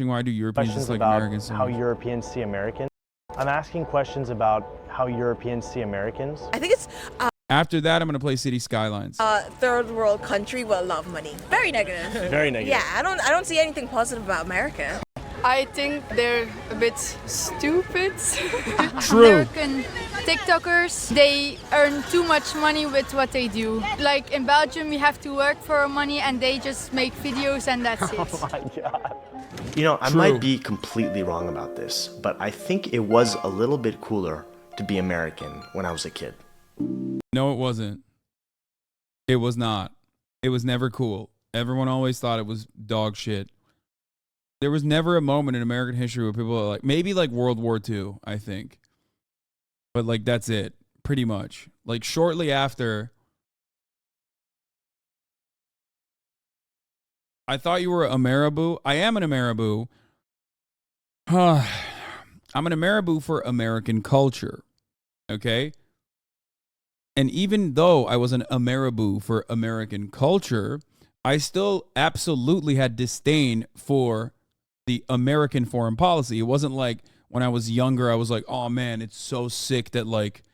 Why do Europeans Questions dislike about Americans so how much? Europeans see Americans. I'm asking questions about how Europeans see Americans. I think it's After that, I'm gonna play City Skylines. third world country with a lot of money. Very negative. Very negative. Yeah, I don't see anything positive about America. I think they're a bit stupid. True. American TikTokers, they earn too much money with what they do. Like in Belgium, we have to work for our money and they just make videos and that's it. Oh my God. You know, I True. might be completely wrong about this, but I think it was a little bit cooler to be American when I was a kid. No, it wasn't. It was not. It was never cool. Everyone always thought it was dog shit. There was never a moment in American history where people are like, maybe like World War II, I think. But like, that's it, pretty much. Like shortly after, I thought you were a Marabou. I am an Marabou. I'm an Marabou for American culture. Okay? And even though I was an Marabou for American culture, I still absolutely had disdain for the American foreign policy. It wasn't like when I was younger, I was like, oh man, it's so sick that like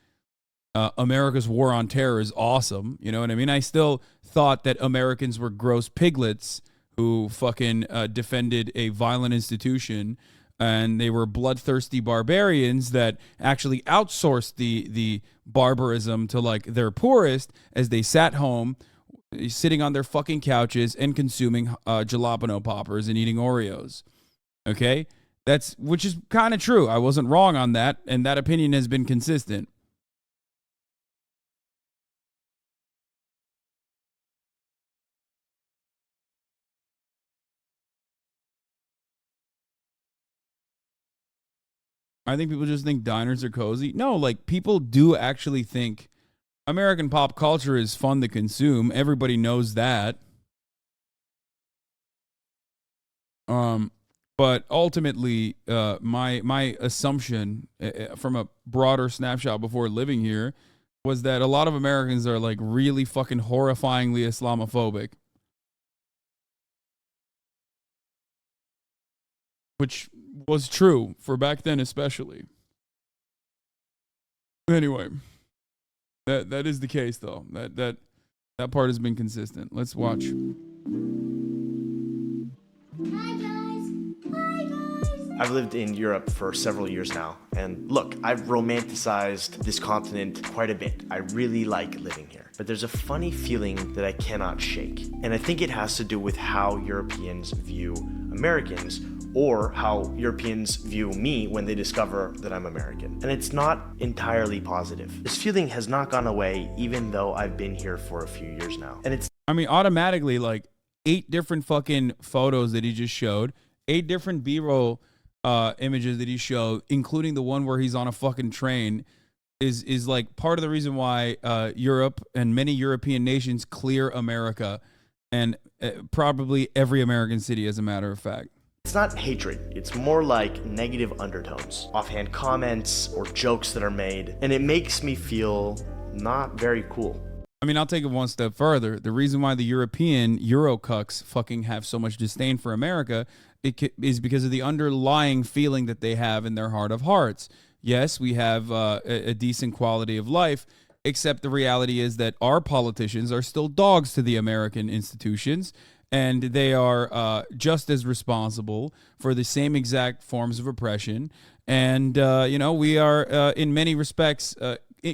America's war on terror is awesome. You know what I mean? I still thought that Americans were gross piglets who fucking defended a violent institution, and they were bloodthirsty barbarians that actually outsourced the barbarism to like their poorest as they sat home sitting on their fucking couches and consuming jalapeno poppers and eating Oreos. Okay? Which is kind of true. I wasn't wrong on that, and that opinion has been consistent. I think people just think diners are cozy. No, like people do actually think American pop culture is fun to consume. Everybody knows that. But ultimately, my assumption from a broader snapshot before living here was that a lot of Americans are like really fucking horrifyingly Islamophobic. Which was true for back then especially. Anyway, that is the case though. That part has been consistent. Let's watch. I've lived in Europe for several years now, and look, I've romanticized this continent quite a bit. I really like living here. But there's a funny feeling that I cannot shake, and I think it has to do with how Europeans view Americans, or how Europeans view me when they discover that I'm American. And it's not entirely positive. This feeling has not gone away even though I've been here for a few years now. And it's Automatically, like 8 different fucking photos that he just showed, 8 different B-roll images that he showed, including the one where he's on a fucking train, is like part of the reason why Europe and many European nations clear America, and probably every American city, as a matter of fact. It's not hatred, it's more like negative undertones, offhand comments or jokes that are made, and it makes me feel not very cool. I mean, I'll take it one step further. The reason why the European Eurocucks fucking have so much disdain for America is because of the underlying feeling that they have in their heart of hearts. Yes, we have a decent quality of life, except the reality is that our politicians are still dogs to the American institutions, and they are just as responsible for the same exact forms of oppression. And, we are, in many respects,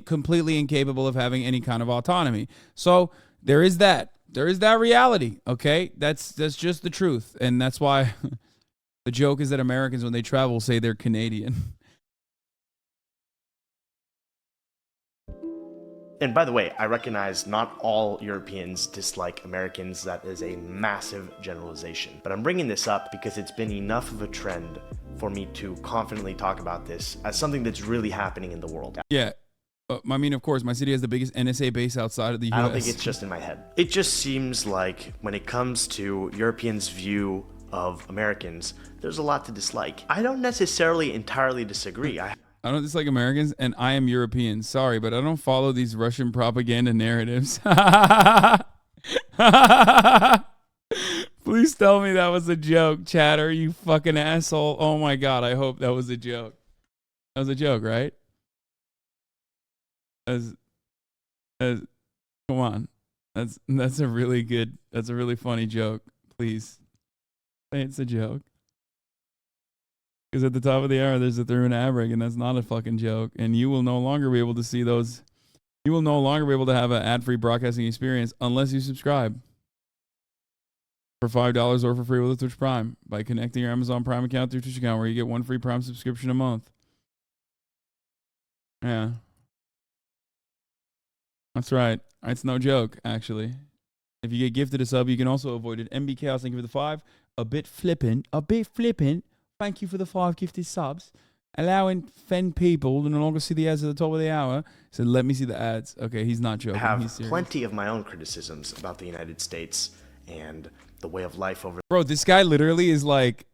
completely incapable of having any kind of autonomy. So there is that. There is that reality, okay? That's just the truth. And that's why the joke is that Americans, when they travel, say they're Canadian. And by the way, I recognize not all Europeans dislike Americans. That is a massive generalization. But I'm bringing this up because it's been enough of a trend for me to confidently talk about this as something that's really happening in the world. Yeah. I mean, of course, my city has the biggest NSA base outside of the US. I don't think it's just in my head. It just seems like when it comes to Europeans' view of Americans, there's a lot to dislike. I don't necessarily entirely disagree. I don't dislike Americans, and I am European. Sorry, but I don't follow these Russian propaganda narratives. Please Please tell me that was a joke, chatter, you fucking asshole. Oh my God, I hope that was a joke. That was a joke, right? As come on. That's a really funny joke. Please. Say it's a joke. Because at the top of the hour, there's a through and ad break, and that's not a fucking joke. And you will no longer be able to see those. You will no longer be able to have an ad-free broadcasting experience unless you subscribe for $5 or for free with a Twitch Prime by connecting your Amazon Prime account to your Twitch account, where you get one free Prime subscription a month. Yeah. That's right. It's no joke, actually. If you get gifted a sub, you can also avoid it. MB Chaos, thank you for the 5. A bit flippant. Thank you for the 5 gifted subs. Allowing fen people to no longer see the ads at the top of the hour. So let me see the ads. Okay, he's not joking. I have He's serious. plenty of my own criticisms about the United States and the way of life over. Bro, this guy literally is like,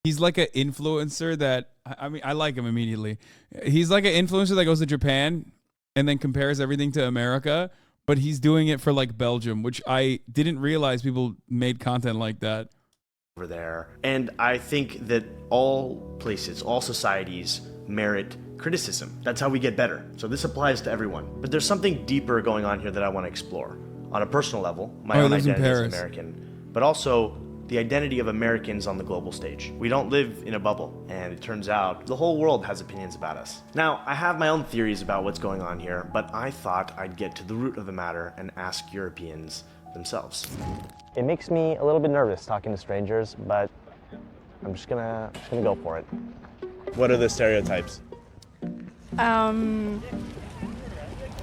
he's like an influencer that, I mean, I like him immediately. He's like an influencer that goes to Japan and then compares everything to America, but he's doing it for like Belgium, which I didn't realize people made content like that. Over there. And I think that all places, all societies merit criticism. That's how we get better. So this applies to everyone. But there's something deeper going on here that I want to explore. On a personal level, my own identity as American, but also the identity of Americans on the global stage. We don't live in a bubble, and it turns out the whole world has opinions about us. Now, I have my own theories about what's going on here, but I thought I'd get to the root of the matter and ask Europeans themselves. It makes me a little bit nervous talking to strangers, but I'm just gonna go for it. What are the stereotypes?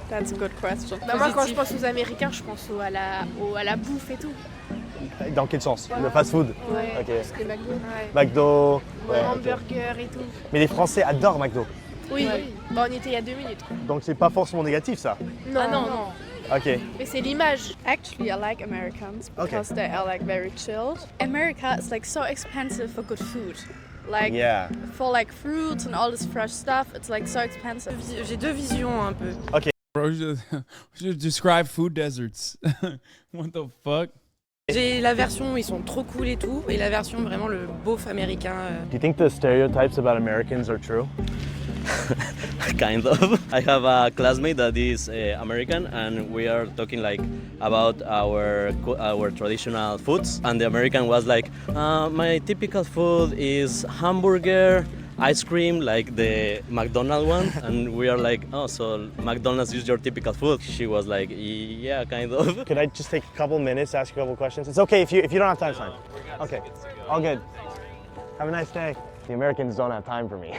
That's a good question. Bah moi, quand je pense aux Américains, je pense à la bouffe et tout. Dans quel sens? Le fast-food? Ouais, Ok. parce que McDo. Ouais. McDo. Ouais, ok. hamburger et tout. Mais les Français adorent McDo. Oui, bah, on y était il y a 2 minutes. Quoi. Donc c'est pas forcément négatif ça. Non, non. Ok. Mais c'est l'image. Actually, I like Americans because they are like very chilled. America is like so expensive for good food. Like for like fruits and all this fresh stuff, it's like so expensive. J'ai deux visions un peu. Ok. Bro, should describe food deserts. What the fuck? J'ai la version où ils sont trop cool et tout, et la version vraiment le beauf américain. Do you think the stereotypes about Americans are true? Kind of. I have a classmate that is American, and we are talking like about our traditional foods. And the American was like, my typical food is hamburger, ice cream, like the McDonald's one. And we are like, oh, so McDonald's is your typical food? She was like, yeah, kind of. Could I just take a couple minutes to ask you a couple questions? It's okay if you don't have time, it's fine. Okay, all good. Have a nice day. The Americans don't have time for me.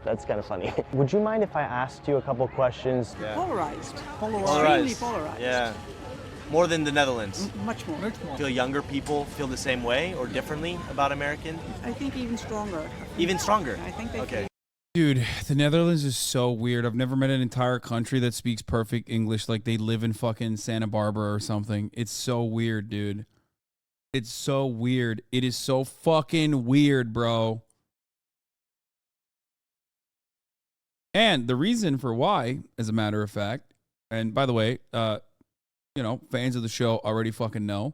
That's kind of funny. Would you mind if I asked you a couple questions? Yeah. Polarized. Extremely polarized. Yeah. More than the Netherlands. Much more. Feel younger people feel the same way or differently about American? I think even stronger. Even stronger? I think they okay. Dude, the Netherlands is so weird. I've never met an entire country that speaks perfect English like they live in fucking Santa Barbara or something. It's so weird, dude. It's so weird. It is so fucking weird, bro. And the reason for why, as a matter of fact, and by the way, you know, fans of the show already fucking know.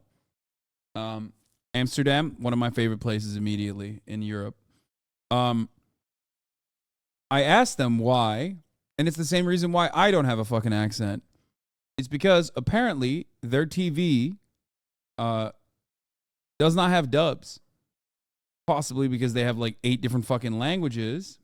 Amsterdam, one of my favorite places immediately in Europe. I asked them why, and it's the same reason why I don't have a fucking accent. It's because apparently their TV does not have dubs. Possibly because they have like 8 different fucking languages.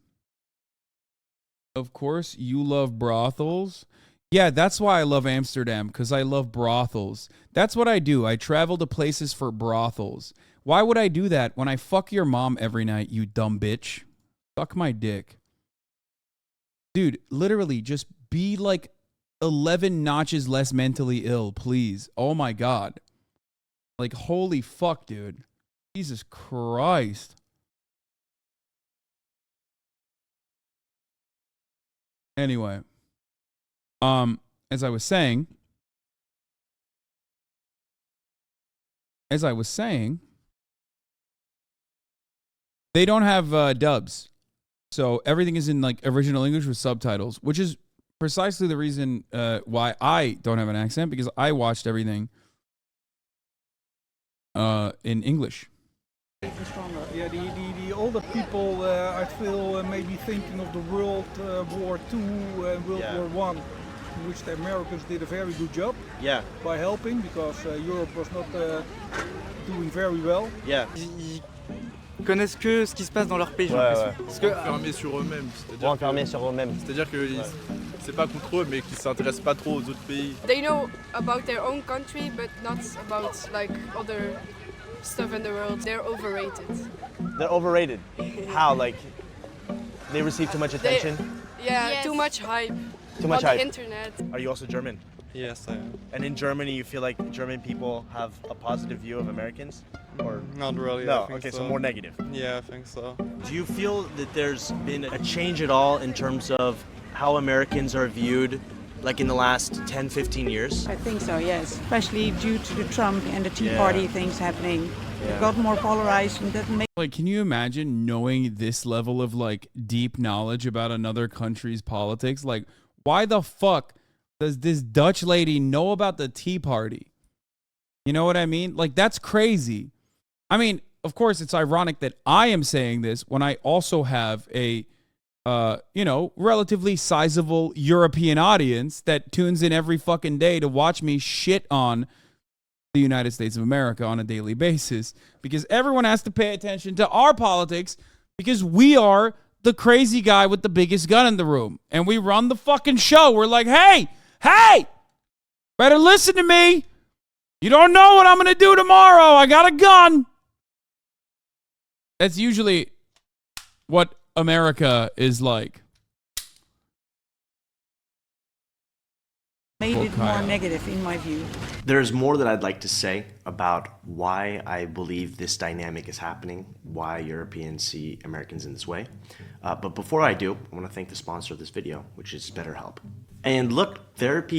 Of course, you love brothels. Yeah, that's why I love Amsterdam, because I love brothels. That's what I do. I travel to places for brothels. Why would I do that when I fuck your mom every night, you dumb bitch? Suck my dick. Dude, literally, just be like 11 notches less mentally ill, please. Oh my God. Like, holy fuck, dude. Jesus Christ. Anyway. As I was saying, they don't have dubs. So everything is in like original English with subtitles, which is precisely the reason why I don't have an accent, because I watched everything in English. Stronger. Yeah, the older people, I feel maybe thinking of the World War II and World War One, in which the Americans did a very good job. Yeah. By helping, because Europe was not doing very well. Yeah. Ils connaissent que ce qui se passe dans leur pays, j'ai l'impression. Parce que enfermés sur eux-mêmes. C'est-à-dire que c'est pas contre eux, mais qu'ils s'intéressent pas trop aux autres pays. They know about their own country, but not about like other stuff in the world. They're overrated. They're overrated. How? Like, they receive too much attention? Yes. Too much hype. Too much on hype. the internet. Are you also German? Yes, I am. And in Germany, you feel like German people have a positive view of Americans? Or Not really. no? I think Okay, so more negative. Yeah, I think so. Do you feel that there's been a change at all in terms of how Americans are viewed, like in the last 10, 15 years? I think so, yes. Especially due to the Trump and the Tea Party things happening. It got more polarized and that makes... Like, can you imagine knowing this level of, like, deep knowledge about another country's politics? Like, why the fuck does this Dutch lady know about the Tea Party? You know what I mean? Like, that's crazy. I mean, of course, it's ironic that I am saying this when I also have a, you know, relatively sizable European audience that tunes in every fucking day to watch me shit on the United States of America on a daily basis, because everyone has to pay attention to our politics because we are the crazy guy with the biggest gun in the room and we run the fucking show. We're like, hey, better listen to me. You don't know what I'm going to do tomorrow. I got a gun. That's usually what America is like. Made it more negative in my view. There's more that I'd like to say about why I believe this dynamic is happening, why Europeans see Americans in this way. But before I do, I want to thank the sponsor of this video, which is BetterHelp. And look, therapy.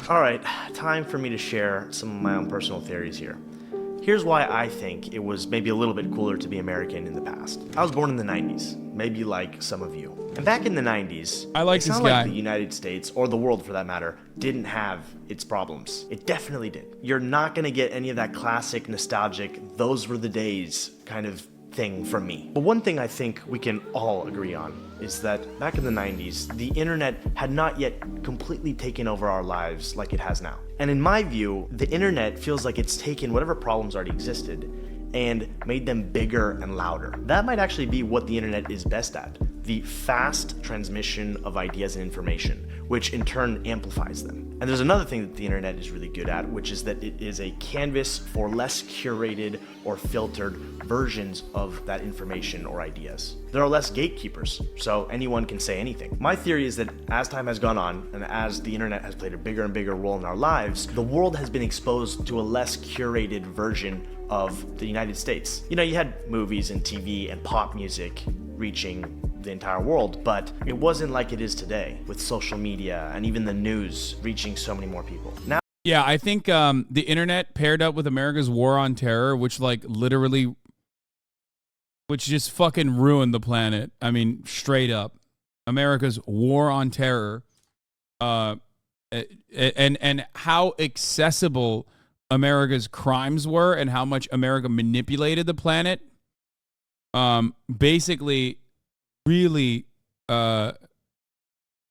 All right, time for me to share some of my own personal theories here. Here's why I think it was maybe a little bit cooler to be American in the past. I was born in the 90s, maybe like some of you. And back in the 90s, it's not this guy. like the United States, or the world for that matter, didn't have its problems. It definitely did. You're not gonna get any of that classic, nostalgic, those were the days kind of thing from me. But one thing I think we can all agree on is that back in the 90s, the internet had not yet completely taken over our lives like it has now. And in my view, the internet feels like it's taken whatever problems already existed and made them bigger and louder. That might actually be what the internet is best at, the fast transmission of ideas and information, which in turn amplifies them. And there's another thing that the internet is really good at, which is that it is a canvas for less curated or filtered versions of that information or ideas. There are less gatekeepers, so anyone can say anything. My theory is that as time has gone on, and as the internet has played a bigger and bigger role in our lives, the world has been exposed to a less curated version of the United States. You know, you had movies and TV and pop music reaching the entire world, but it wasn't like it is today with social media and even the news reaching so many more people. Now, yeah, I think the internet paired up with America's war on terror, which just fucking ruined the planet. I mean, straight up. America's war on terror, and how accessible America's crimes were and how much America manipulated the planet, basically really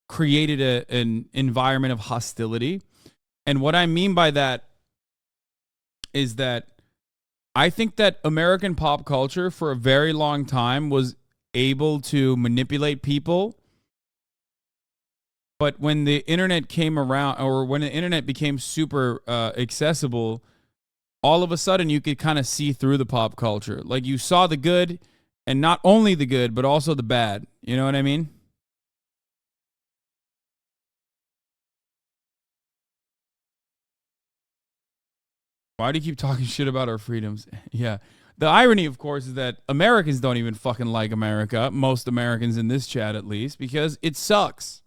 created an environment of hostility. And what I mean by that is that I think that American pop culture for a very long time was able to manipulate people. But when the internet came around, or when the internet became super accessible, all of a sudden you could kind of see through the pop culture. Like you saw the good, and not only the good, but also the bad. You know what I mean? Why do you keep talking shit about our freedoms? Yeah. The irony, of course, is that Americans don't even fucking like America. Most Americans in this chat, at least, because it sucks.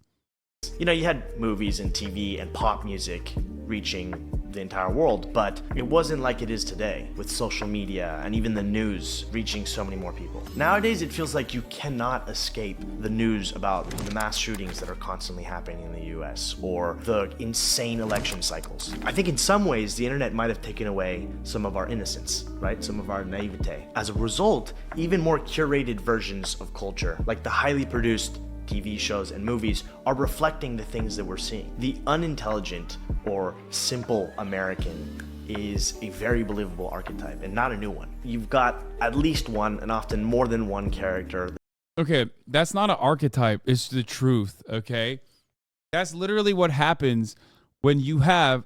you know, you had movies and TV and pop music reaching the entire world, but it wasn't like it is today with social media and even the news reaching so many more people. Nowadays, it feels like you cannot escape the news about the mass shootings that are constantly happening in the US or the insane election cycles. I think in some ways, the internet might have taken away some of our innocence, right? Some of our naivete. As a result, even more curated versions of culture, like the highly produced TV shows and movies, are reflecting the things that we're seeing. The unintelligent or simple American is a very believable archetype and not a new one. You've got at least one and often more than one character. Okay, that's not an archetype, it's the truth, okay? That's literally what happens when you have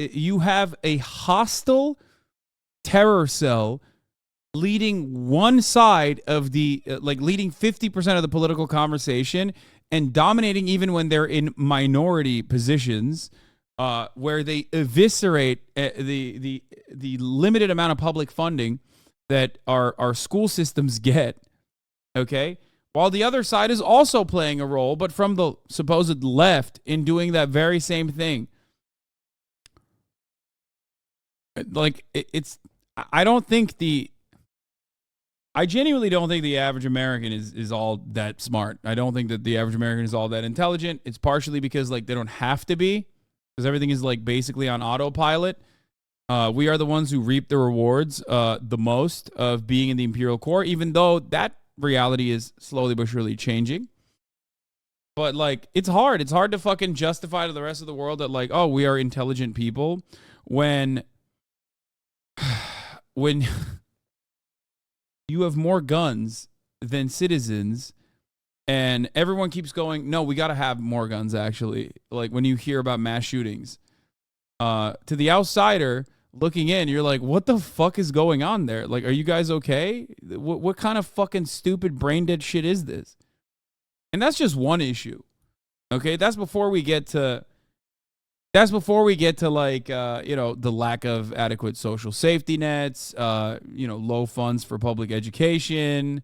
a hostile terror cell leading one side of the, leading 50% of the political conversation and dominating even when they're in minority positions, where they eviscerate the limited amount of public funding that our school systems get, okay? While the other side is also playing a role, but from the supposed left in doing that very same thing. I genuinely don't think the average American is all that smart. I don't think that the average American is all that intelligent. It's partially because they don't have to be, because everything is basically on autopilot. We are the ones who reap the rewards the most of being in the imperial core, even though that reality is slowly but surely changing. But it's hard. It's hard to fucking justify to the rest of the world that oh, we are intelligent people when you have more guns than citizens, and everyone keeps going, no, we got to have more guns, actually. When you hear about mass shootings, to the outsider looking in, you're like, what the fuck is going on there? Are you guys okay? What kind of fucking stupid brain dead shit is this? And that's just one issue. Okay, that's before we get to the lack of adequate social safety nets, low funds for public education,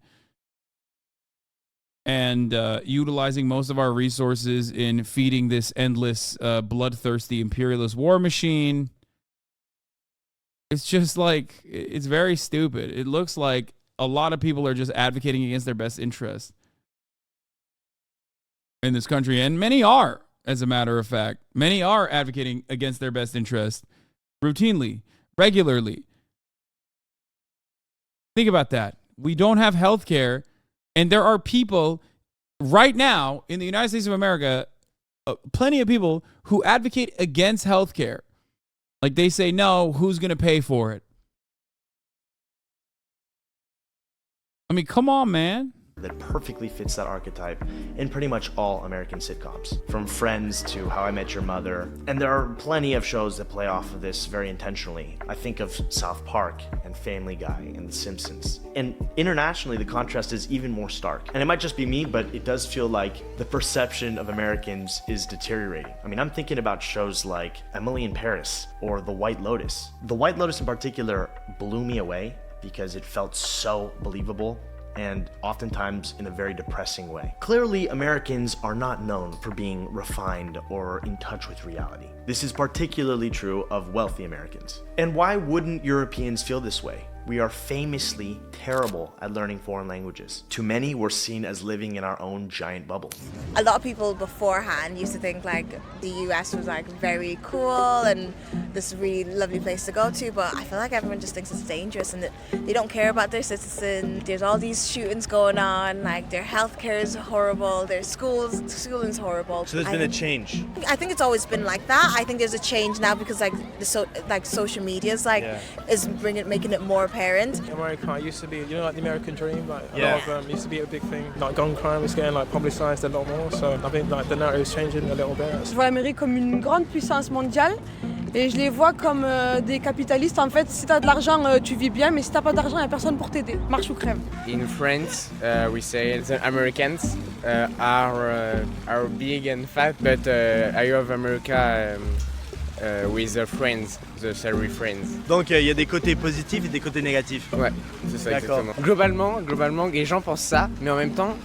and utilizing most of our resources in feeding this endless, bloodthirsty imperialist war machine. It's just it's very stupid. It looks like a lot of people are just advocating against their best interest in this country, and many are. As a matter of fact, many are advocating against their best interest routinely, regularly. Think about that. We don't have health care, and there are people right now in the United States of America, plenty of people who advocate against health care. They say, no, who's going to pay for it? I mean, come on, man. That perfectly fits that archetype in pretty much all American sitcoms, from Friends to How I Met Your Mother. And there are plenty of shows that play off of this very intentionally. I think of South Park and Family Guy and The Simpsons. And internationally, the contrast is even more stark. And it might just be me, but it does feel like the perception of Americans is deteriorating. I mean, I'm thinking about shows like Emily in Paris or The White Lotus. The White Lotus in particular blew me away because it felt so believable, and oftentimes in a very depressing way. Clearly, Americans are not known for being refined or in touch with reality. This is particularly true of wealthy Americans. And why wouldn't Europeans feel this way? We are famously terrible at learning foreign languages. To many, we're seen as living in our own giant bubble. A lot of people beforehand used to think the US was very cool and this really lovely place to go to, but I feel like everyone just thinks it's dangerous and that they don't care about their citizens. There's all these shootings going on, their healthcare is horrible, their schooling's horrible. So there's been a change. I think it's always been like that. I think there's a change now because social media is making it more apparent. America used to be, the American dream, a lot of them used to be a big thing. Gun crime is getting publicized a lot more, so I think the narrative is changing a little bit. Je vois l'Amérique comme une grande puissance mondiale et je les vois comme des capitalistes. En fait, si t'as de l'argent, tu vis bien, mais si t'as pas d'argent, y a personne pour t'aider. Marche ou crève. In France, we say the Americans are big and fat, but I have America with the friends, the salary friends. Donc il y a des côtés positifs et des côtés négatifs. Ouais, c'est ça exactement. Globalement, les gens pensent ça, mais en même temps,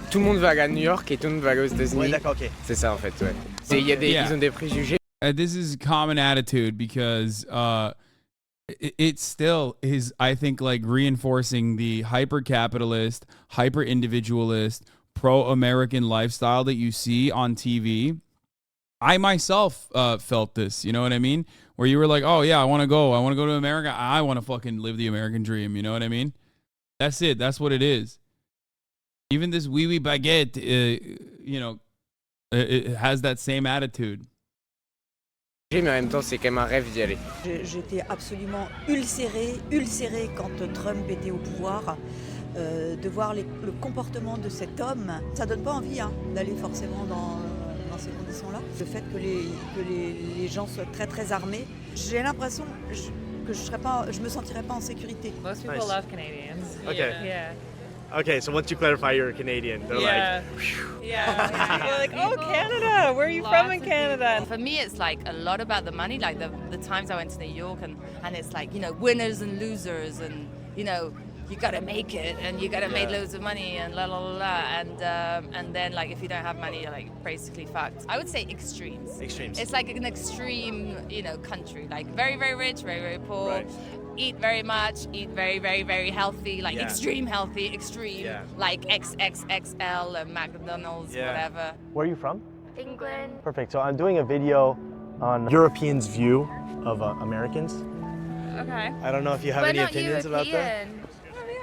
tout le monde va à New York et tout le monde va aller aux États-Unis. Ouais, d'accord, ok. C'est ça en fait, ouais. Ils ont des préjugés. This is a common attitude because it still is, I think, like reinforcing the hyper-capitalist, hyper-individualist, pro-American lifestyle that you see on TV. I myself felt this, you know what I mean? Where you were like, oh yeah, I want to go to America. I want to fucking live the American dream, you know what I mean? That's it. That's what it is. Even this wee wee baguette, you know, it has that same attitude. Mais en même temps, c'est quand même un rêve d'y aller. J'étais absolument ulcérée quand Trump était au pouvoir. De voir le comportement de cet homme, ça donne pas envie d'aller forcément dans ces conditions-là. Le fait que les gens soient très très armés, j'ai l'impression que je me sentirais pas en sécurité. Most people love Canadians. Okay. Yeah. Okay, so once you clarify you're a Canadian, they're like, yeah. We're like, oh, Canada, where are you from in Canada? For me, it's like a lot about the money, like the times I went to New York and it's like, you know, winners and losers and, you know, you gotta make it and you gotta make loads of money and la la la la and then like if you don't have money you're like basically fucked. I would say extremes. It's like an extreme, you know, country, like very very rich, very very poor. Right. Eat very much, eat very very very healthy, like extreme healthy, extreme like XXXL and McDonald's, whatever. Where are you from? England. Perfect. So I'm doing a video on Europeans' view of Americans. Okay. I don't know if you have any opinions about that.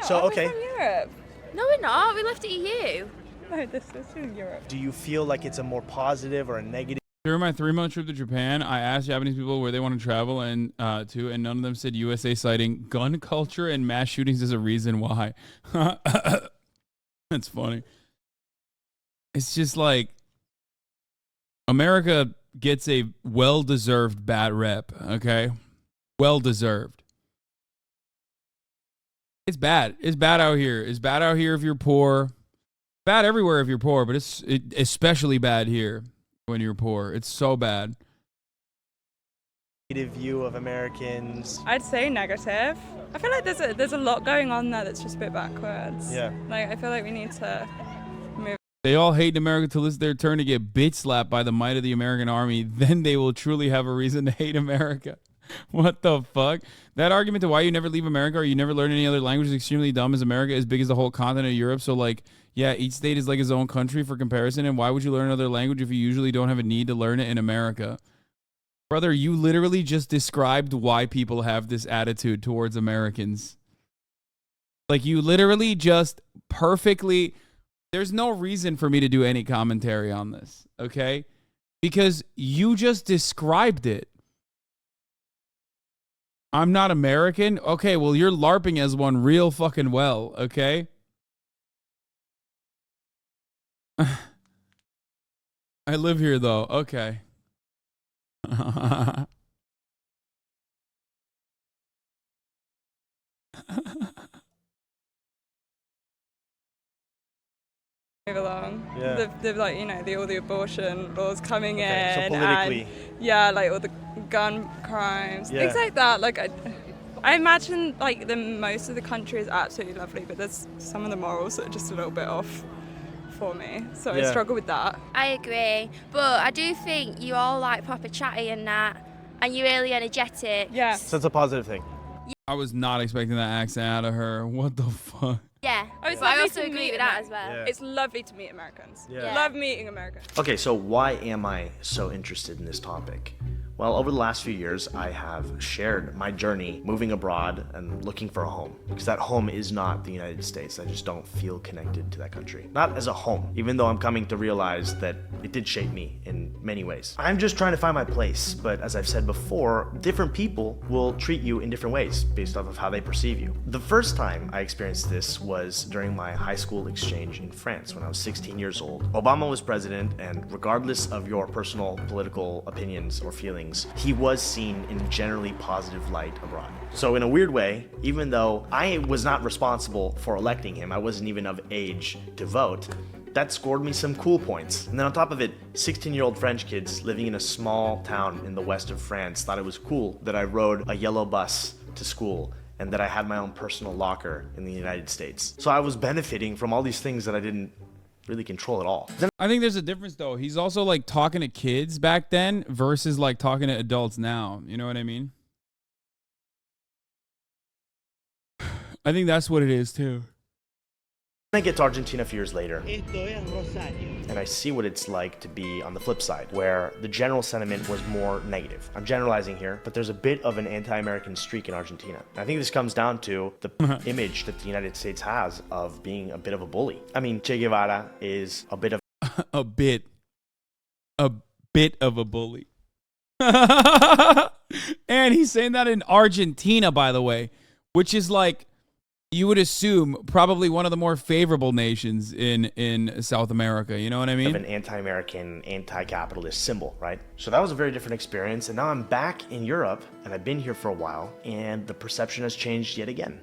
So, okay. From Europe. No, we're not. We left the EU. No, this is in Europe. Do you feel like it's a more positive or a negative? During my 3-month trip to Japan, I asked Japanese people where they want to travel and to, and none of them said USA, citing gun culture and mass shootings as a reason why. That's funny. It's just like America gets a well-deserved bad rep, okay? Well-deserved. It's bad. It's bad out here. It's bad out here if you're poor. Bad everywhere if you're poor, but it's especially bad here when you're poor. It's so bad. Negative view of Americans. I'd say negative. I feel like there's a lot going on there that's just a bit backwards. Yeah. Like I feel like we need to move. They all hate America till it's their turn to get bitch slapped by the might of the American army. Then they will truly have a reason to hate America. What the fuck? That argument to why you never leave America or you never learn any other language is extremely dumb, as America is as big as the whole continent of Europe. So like, yeah, each state is like its own country for comparison. And why would you learn another language if you usually don't have a need to learn it in America? Brother, you literally just described why people have this attitude towards Americans. Like you literally just perfectly, there's no reason for me to do any commentary on this, okay? Because you just described it. I'm not American? Okay, well, you're LARPing as one real fucking well, okay? I live here, though. Okay. Move along. Yeah. They've like, you know, all the abortion laws coming in. So politically. And, yeah, like all the gun crimes. Yeah. Things like that. Like I imagine like most of the country is absolutely lovely, but there's some of the morals that are just a little bit off for me. So I struggle with that. I agree. But I do think you all like proper chatty and that, and you're really energetic. Yeah. So it's a positive thing. I was not expecting that accent out of her. What the fuck? Yeah. Oh, it's But I lovely also to agree meet with that as well. Yeah. It's lovely to meet Americans. Yeah. Love meeting Americans. Okay, so why am I so interested in this topic? Well, over the last few years, I have shared my journey moving abroad and looking for a home. Because that home is not the United States. I just don't feel connected to that country. Not as a home, even though I'm coming to realize that it did shape me in many ways. I'm just trying to find my place, but as I've said before, different people will treat you in different ways based off of how they perceive you. The first time I experienced this was during my high school exchange in France when I was 16 years old. Obama was president, and regardless of your personal political opinions or feelings, he was seen in a generally positive light abroad. So in a weird way, even though I was not responsible for electing him, I wasn't even of age to vote, that scored me some cool points. And then on top of it, 16-year-old French kids living in a small town in the west of France thought it was cool that I rode a yellow bus to school and that I had my own personal locker in the United States. So I was benefiting from all these things that I didn't really control it all. I think there's a difference though. He's also like talking to kids back then versus like talking to adults now. You know what I mean? I think that's what it is too. I get to Argentina a few years later, and I see what it's like to be on the flip side, where the general sentiment was more negative. I'm generalizing here, but there's a bit of an anti-American streak in Argentina. And I think this comes down to the image that the United States has of being a bit of a bully. I mean, Che Guevara is a bit of a bit of a bully. And he's saying that in Argentina, by the way, which is like, you would assume probably one of the more favorable nations in South America. You know what I mean? Of an anti-American, anti-capitalist symbol, right? So that was a very different experience. And now I'm back in Europe, and I've been here for a while, and the perception has changed yet again.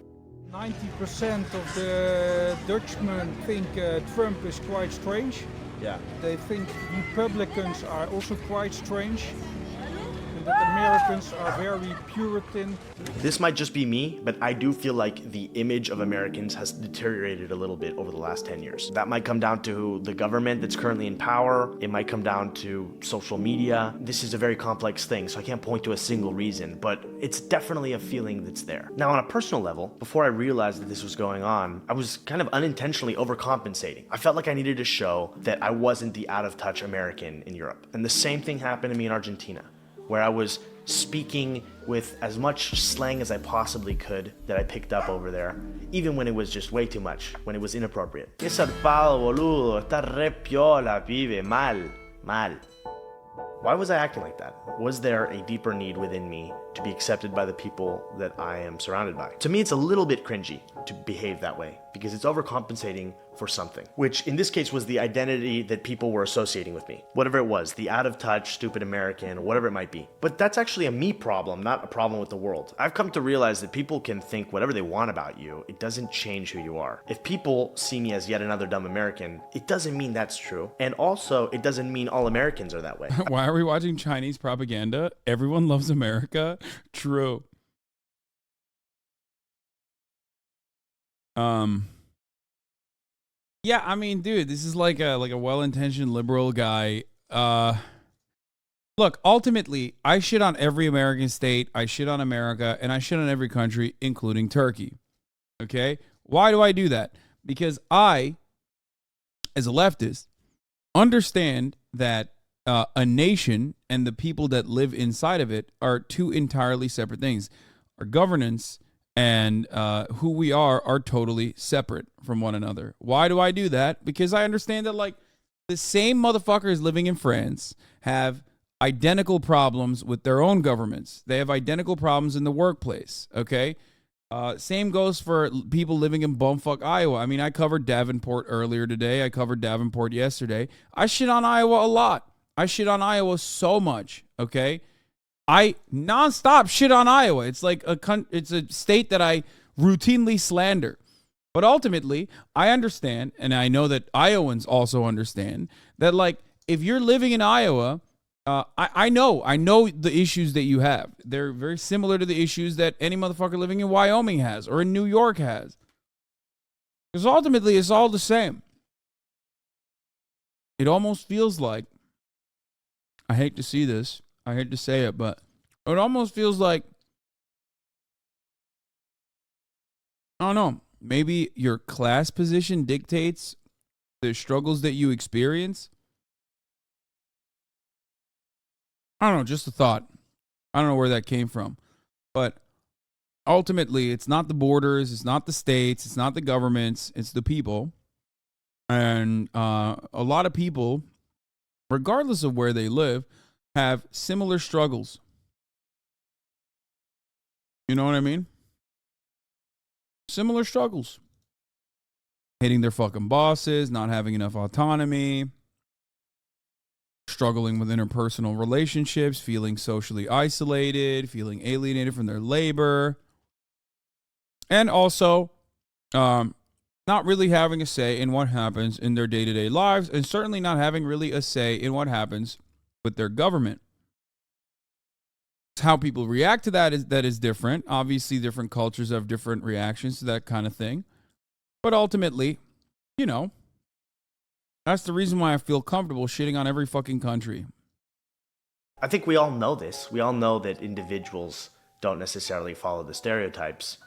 90% of the Dutchmen think Trump is quite strange. Yeah. They think Republicans are also quite strange. That Americans are very Puritan. This might just be me, but I do feel like the image of Americans has deteriorated a little bit over the last 10 years. That might come down to the government that's currently in power. It might come down to social media. This is a very complex thing, so I can't point to a single reason, but it's definitely a feeling that's there. Now, on a personal level, before I realized that this was going on, I was kind of unintentionally overcompensating. I felt like I needed to show that I wasn't the out-of-touch American in Europe. And the same thing happened to me in Argentina, where I was speaking with as much slang as I possibly could that I picked up over there, even when it was just way too much, when it was inappropriate. Que zarpado, boludo, está re piola, pibe, mal. Why was I acting like that? Was there a deeper need within me to be accepted by the people that I am surrounded by? To me, it's a little bit cringy to behave that way because it's overcompensating for something, which in this case was the identity that people were associating with me. Whatever it was, the out of touch, stupid American, or whatever it might be. But that's actually a me problem, not a problem with the world. I've come to realize that people can think whatever they want about you. It doesn't change who you are. If people see me as yet another dumb American, it doesn't mean that's true. And also, it doesn't mean all Americans are that way. Why are we watching Chinese propaganda? Everyone loves America. True. Yeah, I mean, dude, this is like a well-intentioned liberal guy. Look, ultimately, I shit on every American state, I shit on America, and I shit on every country, including Turkey. Okay? Why do I do that? Because I, as a leftist, understand that a nation and the people that live inside of it are two entirely separate things. Our governance and who we are totally separate from one another. Why do I do that? Because I understand that, like, the same motherfuckers living in France have identical problems with their own governments. They have identical problems in the workplace, okay? Same goes for people living in bumfuck Iowa. I mean, I covered Davenport earlier today. I covered Davenport yesterday. I shit on Iowa a lot. I shit on Iowa so much, okay? I nonstop shit on Iowa. It's like it's a state that I routinely slander. But ultimately, I understand, and I know that Iowans also understand, that, like, if you're living in Iowa, I know the issues that you have. They're very similar to the issues that any motherfucker living in Wyoming has or in New York has. Because ultimately, it's all the same. It almost feels like, I hate to see this, I hate to say it, but it almost feels like, I don't know, maybe your class position dictates the struggles that you experience. I don't know, just a thought. I don't know where that came from. But ultimately, it's not the borders, it's not the states, it's not the governments, it's the people. And a lot of people, regardless of where they live, have similar struggles. You know what I mean? Similar struggles. Hating their fucking bosses, not having enough autonomy, struggling with interpersonal relationships, feeling socially isolated, feeling alienated from their labor, and also not really having a say in what happens in their day-to-day lives, and certainly not having really a say in what happens with their government. How people react to that is different. Obviously, different cultures have different reactions to that kind of thing. But ultimately, you know, That's the reason why I feel comfortable shitting on every fucking country. I think we all know this. We all know that individuals don't necessarily follow the stereotypes,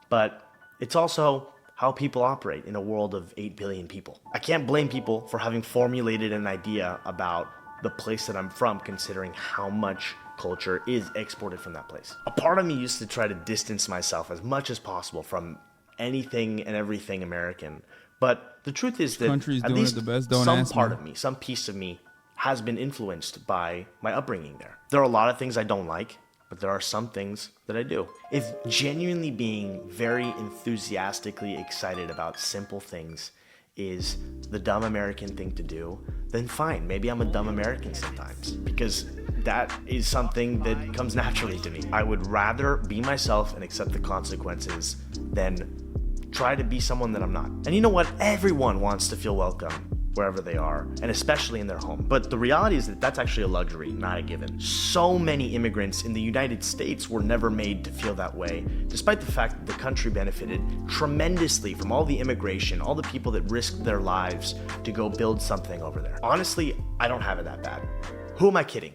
but it's also how people operate in a world of 8 billion people. I can't blame people for having formulated an idea about the place that I'm from, considering how much culture is exported from that place. A part of me used to try to distance myself as much as possible from anything and everything American, but the truth is that Country's at doing least it the best, don't some ask part me. of me, some piece of me has been influenced by my upbringing there. There are a lot of things I don't like, but there are some things that I do. If genuinely being very enthusiastically excited about simple things is the dumb American thing to do, then fine, maybe I'm a dumb American sometimes, because that is something that comes naturally to me. I would rather be myself and accept the consequences than try to be someone that I'm not. And you know what? Everyone wants to feel welcome wherever they are, and especially in their home. But the reality is that that's actually a luxury, not a given. So many immigrants in the United States were never made to feel that way, despite the fact that the country benefited tremendously from all the immigration, all the people that risked their lives to go build something over there. Honestly, I don't have it that bad. Who am I kidding?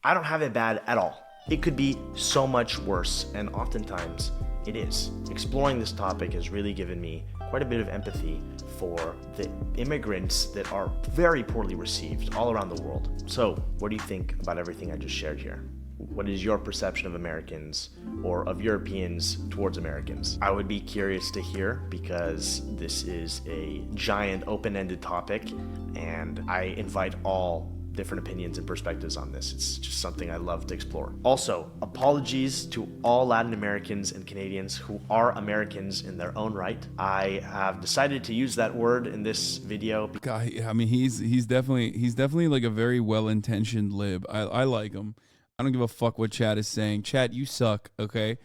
I don't have it bad at all. It could be so much worse, and oftentimes it is. Exploring this topic has really given me quite a bit of empathy for the immigrants that are very poorly received all around the world. So, what do you think about everything I just shared here? What is your perception of Americans or of Europeans towards Americans? I would be curious to hear, because this is a giant open-ended topic, and I invite all different opinions and perspectives on this. It's just something I love to explore. Also, apologies to all Latin Americans and Canadians who are Americans in their own right. I have decided to use that word in this video. God, I mean, he's definitely like a very well-intentioned lib. I like him. I don't give a fuck what Chad is saying. Chad, you suck, okay?